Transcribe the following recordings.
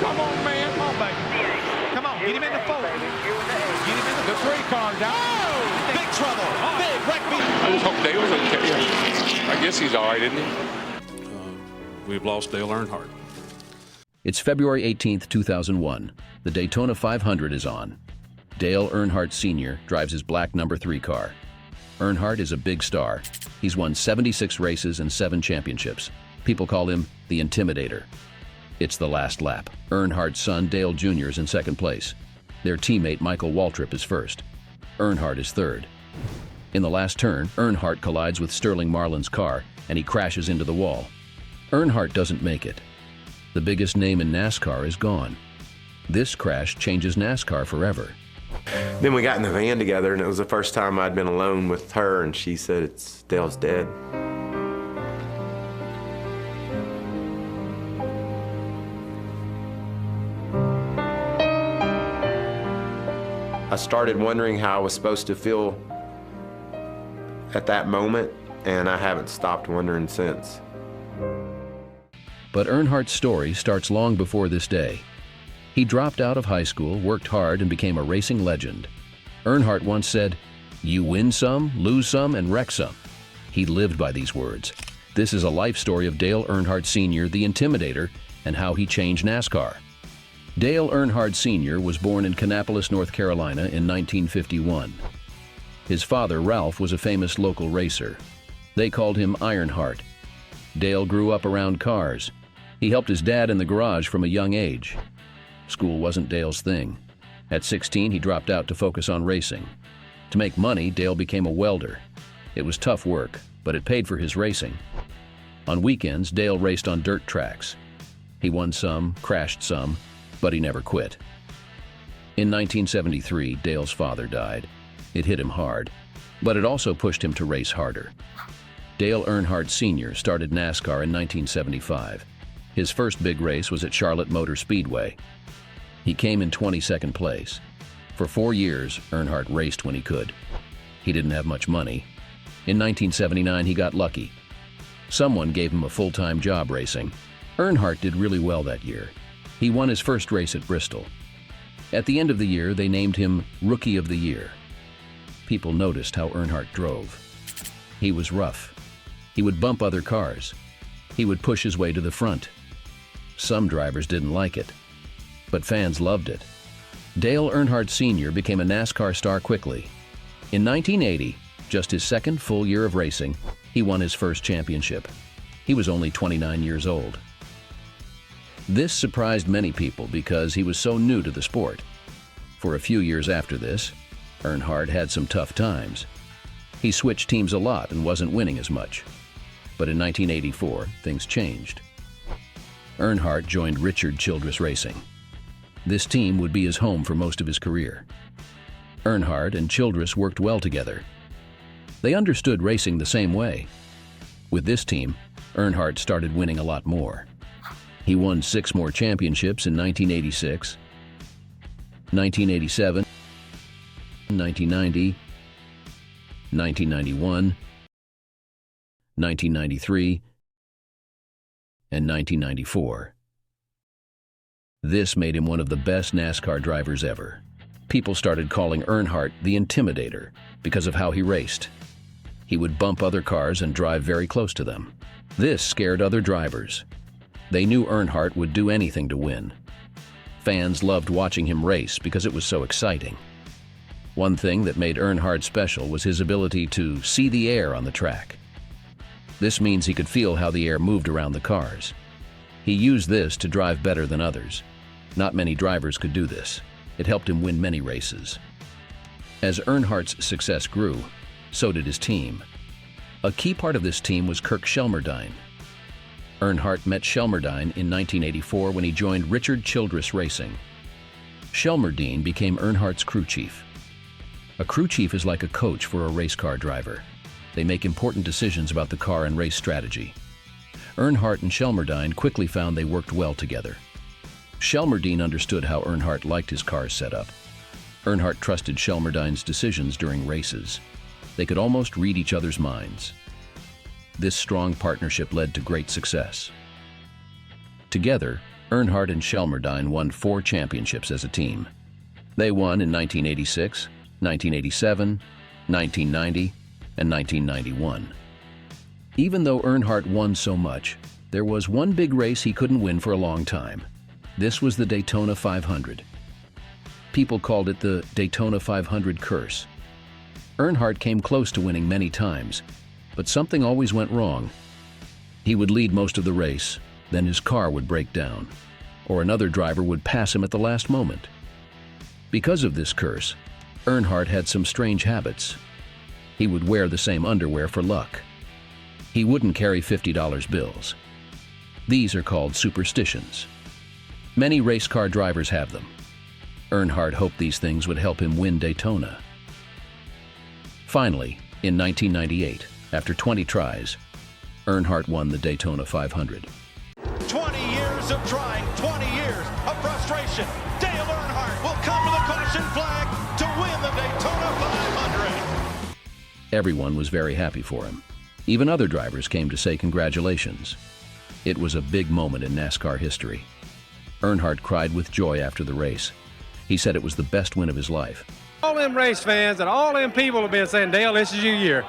Come on, man. Come on, baby. Come on, get him in the four. Get him in the 3 car. Oh, big trouble. Big wreck me. I just hope Dale's okay. I guess he's all right, isn't he? We've lost Dale Earnhardt. It's February 18th, 2001. The Daytona 500 is on. Dale Earnhardt Sr. drives his black number 3 car. Earnhardt is a big star. He's won 76 races and 7 championships. People call him the Intimidator. It's the last lap. Earnhardt's son, Dale Jr., is in second place. Their teammate, Michael Waltrip, is first. Earnhardt is third. In the last turn, Earnhardt collides with Sterling Marlin's car, and he crashes into the wall. Earnhardt doesn't make it. The biggest name in NASCAR is gone. This crash changes NASCAR forever. Then we got in the van together, and it was the first time I'd been alone with her, and she said, Dale's dead. I started wondering how I was supposed to feel at that moment, and I haven't stopped wondering since. But Earnhardt's story starts long before this day. He dropped out of high school, worked hard, and became a racing legend. Earnhardt once said, "You win some, lose some, and wreck some." He lived by these words. This is a life story of Dale Earnhardt Sr., the Intimidator, and how he changed NASCAR. Dale Earnhardt Sr. was born in Kannapolis, North Carolina in 1951. His father, Ralph, was a famous local racer. They called him Ironheart. Dale grew up around cars. He helped his dad in the garage from a young age. School wasn't Dale's thing. At 16, he dropped out to focus on racing. To make money, Dale became a welder. It was tough work, but it paid for his racing. On weekends, Dale raced on dirt tracks. He won some, crashed some, but he never quit. In 1973, Dale's father died. It hit him hard, but it also pushed him to race harder. Dale Earnhardt Sr. started NASCAR in 1975. His first big race was at Charlotte Motor Speedway. He came in 22nd place. For 4 years, Earnhardt raced when he could. He didn't have much money. In 1979, he got lucky. Someone gave him a full-time job racing. Earnhardt did really well that year. He won his first race at Bristol. At the end of the year, they named him Rookie of the Year. People noticed how Earnhardt drove. He was rough. He would bump other cars. He would push his way to the front. Some drivers didn't like it, but fans loved it. Dale Earnhardt Sr. became a NASCAR star quickly. In 1980, just his second full year of racing, he won his first championship. He was only 29 years old. This surprised many people because he was so new to the sport. For a few years after this, Earnhardt had some tough times. He switched teams a lot and wasn't winning as much. But in 1984, things changed. Earnhardt joined Childress Racing. This team would be his home for most of his career. Earnhardt and Childress worked well together. They understood racing the same way. With this team, Earnhardt started winning a lot more. He won 6 more championships in 1986, 1987, 1990, 1991, 1993, and 1994. This made him one of the best NASCAR drivers ever. People started calling Earnhardt the Intimidator because of how he raced. He would bump other cars and drive very close to them. This scared other drivers. They knew Earnhardt would do anything to win. Fans loved watching him race because it was so exciting. One thing that made Earnhardt special was his ability to see the air on the track. This means he could feel how the air moved around the cars. He used this to drive better than others. Not many drivers could do this. It helped him win many races. As Earnhardt's success grew, so did his team. A key part of this team was Kirk Shelmerdine. Earnhardt met Shelmerdine in 1984 when he joined Childress Racing. Shelmerdine became Earnhardt's crew chief. A crew chief is like a coach for a race car driver. They make important decisions about the car and race strategy. Earnhardt and Shelmerdine quickly found they worked well together. Shelmerdine understood how Earnhardt liked his car's setup. Earnhardt trusted Shelmerdine's decisions during races. They could almost read each other's minds. This strong partnership led to great success. Together, Earnhardt and Shelmerdine won 4 championships as a team. They won in 1986, 1987, 1990, and 1991. Even though Earnhardt won so much, there was one big race he couldn't win for a long time. This was the Daytona 500. People called it the Daytona 500 curse. Earnhardt came close to winning many times, but something always went wrong. He would lead most of the race, then his car would break down, or another driver would pass him at the last moment. Because of this curse, Earnhardt had some strange habits. He would wear the same underwear for luck. He wouldn't carry $50 bills. These are called superstitions. Many race car drivers have them. Earnhardt hoped these things would help him win Daytona. Finally, in 1998, after 20 tries, Earnhardt won the Daytona 500. 20 years of trying, 20 years of frustration. Dale Earnhardt will come to the caution flag to win the Daytona 500. Everyone was very happy for him. Even other drivers came to say congratulations. It was a big moment in NASCAR history. Earnhardt cried with joy after the race. He said it was the best win of his life. All them race fans and all them people have been saying, Dale, this is your year.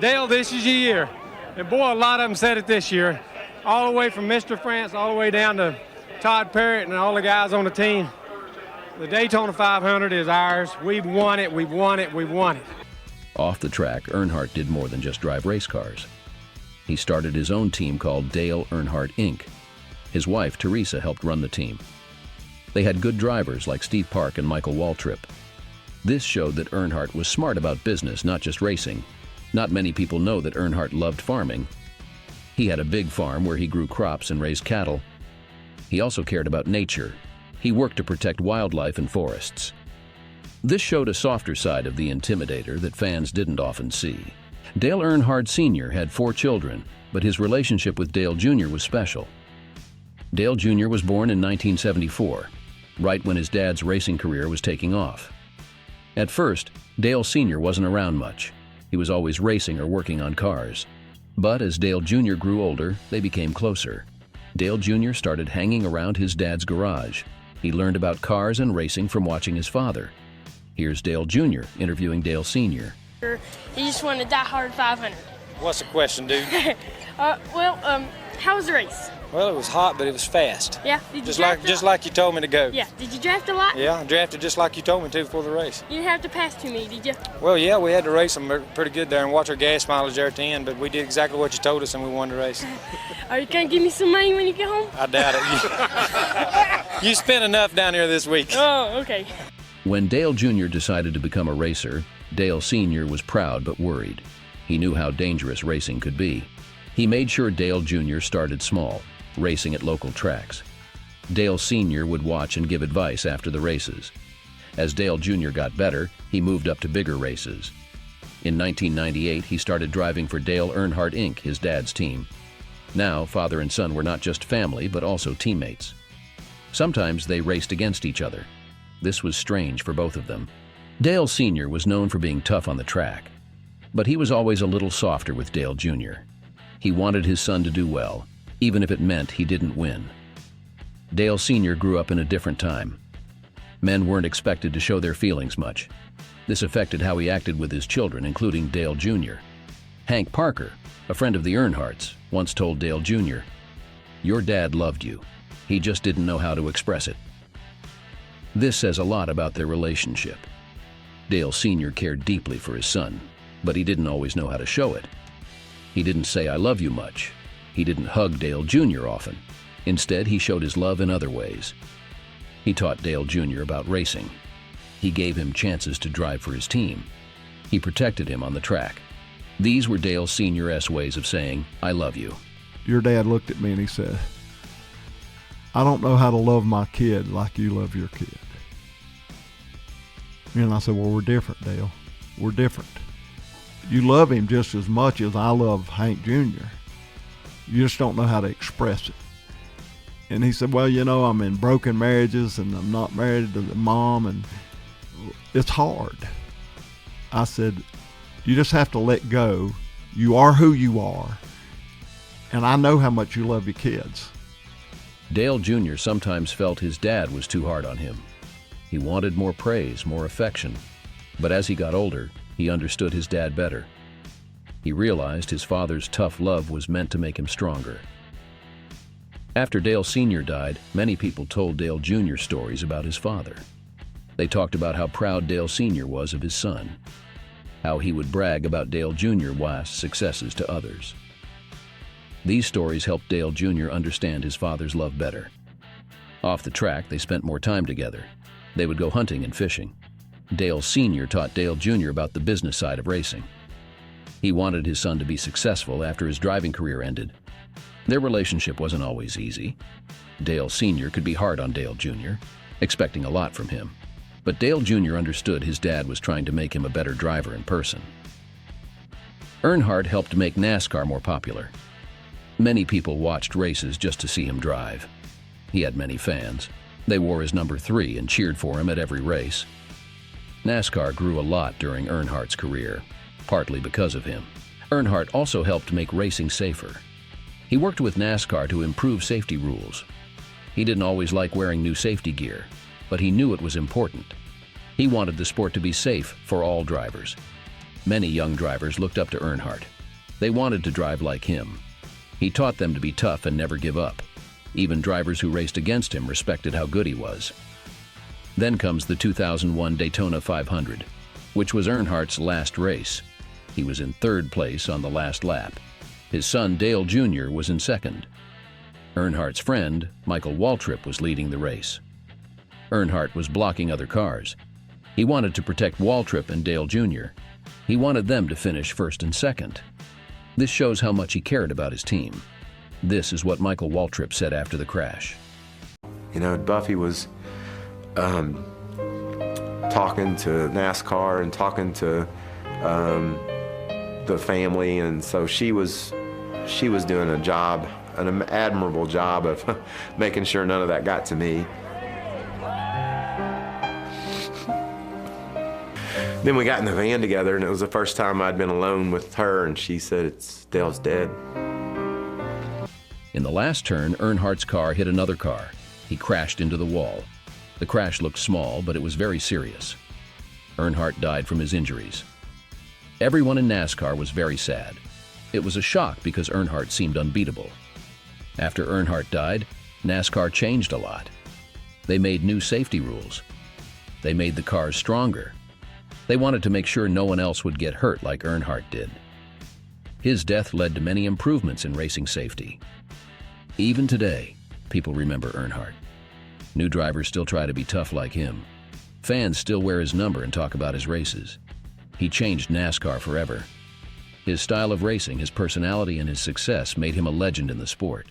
Dale, this is your year. And boy, a lot of them said it this year. All the way from Mr. France, all the way down to Todd Parrott and all the guys on the team. The Daytona 500 is ours. We've won it, we've won it, we've won it. Off the track, Earnhardt did more than just drive race cars. He started his own team called Dale Earnhardt Inc. His wife, Teresa, helped run the team. They had good drivers like Steve Park and Michael Waltrip. This showed that Earnhardt was smart about business, not just racing. Not many people know that Earnhardt loved farming. He had a big farm where he grew crops and raised cattle. He also cared about nature. He worked to protect wildlife and forests. This showed a softer side of the Intimidator that fans didn't often see. Dale Earnhardt Sr. had 4 children, but his relationship with Dale Jr. was special. Dale Jr. was born in 1974, right when his dad's racing career was taking off. At first, Dale Sr. wasn't around much. He was always racing or working on cars. But as Dale Jr. grew older, they became closer. Dale Jr. started hanging around his dad's garage. He learned about cars and racing from watching his father. Here's Dale Jr. interviewing Dale Sr. He just won a die-hard 500. What's the question, dude? How was the race? Well, it was hot, but it was fast. Yeah. Did you Just draft like you told me to go. Yeah. Did you draft a lot? Yeah, I drafted just like you told me to before the race. You didn't have to pass to me, did you? Well, yeah, we had to race them pretty good there and watch our gas mileage there at the end, but we did exactly what you told us and we won the race. Are you gonna give me some money when you get home? I doubt it. You spent enough down here this week. Oh, okay. When Dale Jr. decided to become a racer, Dale Sr. was proud but worried. He knew how dangerous racing could be. He made sure Dale Jr. started small, racing at local tracks. Dale Sr. would watch and give advice after the races. As Dale Jr. got better, he moved up to bigger races. In 1998, he started driving for Dale Earnhardt Inc., his dad's team. Now, father and son were not just family, but also teammates. Sometimes they raced against each other. This was strange for both of them. Dale Sr. was known for being tough on the track, but he was always a little softer with Dale Jr. He wanted his son to do well, even if it meant he didn't win. Dale Sr. grew up in a different time. Men weren't expected to show their feelings much. This affected how he acted with his children, including Dale Jr. Hank Parker, a friend of the Earnhardts, once told Dale Jr., "Your dad loved you. He just didn't know how to express it." This says a lot about their relationship. Dale Sr. cared deeply for his son, but he didn't always know how to show it. He didn't say "I love you" much. He didn't hug Dale Jr. often. Instead, he showed his love in other ways. He taught Dale Jr. about racing. He gave him chances to drive for his team. He protected him on the track. These were Dale Sr.'s ways of saying, "I love you." Your dad looked at me and he said, "I don't know how to love my kid like you love your kid." And I said, "Well, we're different, Dale. We're different. You love him just as much as I love Hank Jr. You just don't know how to express it." And he said, "Well, you know, I'm in broken marriages and I'm not married to the mom and it's hard." I said, "You just have to let go. You are who you are. And I know how much you love your kids. Dale Jr. sometimes felt his dad was too hard on him. He wanted more praise, more affection. But as he got older, he understood his dad better. He realized his father's tough love was meant to make him stronger. After Dale Sr. died, many people told Dale Jr. stories about his father. They talked about how proud Dale Sr. was of his son, how he would brag about Dale Jr.'s successes to others. These stories helped Dale Jr. understand his father's love better. Off the track, they spent more time together. They would go hunting and fishing. Dale Sr. taught Dale Jr. about the business side of racing. He wanted his son to be successful after his driving career ended. Their relationship wasn't always easy. Dale Sr. could be hard on Dale Jr., expecting a lot from him. But Dale Jr. understood his dad was trying to make him a better driver in person. Earnhardt helped make NASCAR more popular. Many people watched races just to see him drive. He had many fans. They wore his number 3 and cheered for him at every race. NASCAR grew a lot during Earnhardt's career, partly because of him. Earnhardt also helped make racing safer. He worked with NASCAR to improve safety rules. He didn't always like wearing new safety gear, but he knew it was important. He wanted the sport to be safe for all drivers. Many young drivers looked up to Earnhardt. They wanted to drive like him. He taught them to be tough and never give up. Even drivers who raced against him respected how good he was. Then comes the 2001 Daytona 500, which was Earnhardt's last race. He was in 3rd place on the last lap. His son Dale Jr. was in 2nd. Earnhardt's friend, Michael Waltrip, was leading the race. Earnhardt was blocking other cars. He wanted to protect Waltrip and Dale Jr. He wanted them to finish 1st and 2nd. This shows how much he cared about his team. This is what Michael Waltrip said after the crash. You know, Buffy was talking to NASCAR and talking to the family, and so she was doing a job, an admirable job of making sure none of that got to me. Then we got in the van together, and it was the first time I'd been alone with her, and she said, Dale's dead. In the last turn, Earnhardt's car hit another car. He crashed into the wall. The crash looked small, but it was very serious. Earnhardt died from his injuries. Everyone in NASCAR was very sad. It was a shock because Earnhardt seemed unbeatable. After Earnhardt died, NASCAR changed a lot. They made new safety rules. They made the cars stronger. They wanted to make sure no one else would get hurt like Earnhardt did. His death led to many improvements in racing safety. Even today, people remember Earnhardt. New drivers still try to be tough like him. Fans still wear his number and talk about his races. He changed NASCAR forever. His style of racing, his personality, and his success made him a legend in the sport.